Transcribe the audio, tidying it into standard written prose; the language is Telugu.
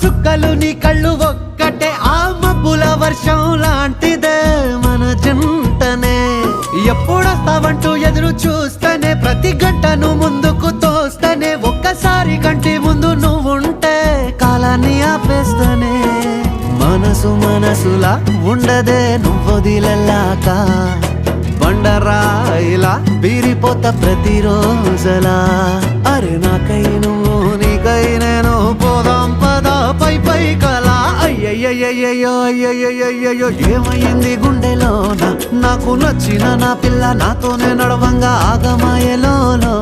సుక్కలు నీ కళ్ళు ఒక్కటే ఆ మబ్బుల వర్షం లాంటిదే మన జంటనే ఎప్పుడొస్తావంటూ ఎదురు చూస్తేనే ప్రతి గంటను ముందుకు తోస్తేనే ఒక్కసారి కంటి ముందు నువ్వుంటే కాలాన్ని ఆపేస్తేనే మనసులా ఉండదే నువ్వొదిలెల్లాక బండరాయిలా బీరిపోత ప్రతిరోజలా అరే నాకై నువ్వు నీకై నేను పోదాం పదా పై కలా అయ్యయ్యో అయ్యయ్యో ఏమైంది గుండెలోన నాకు నచ్చిన నా పిల్ల నాతోనే నడవంగా ఆగమాయలోనా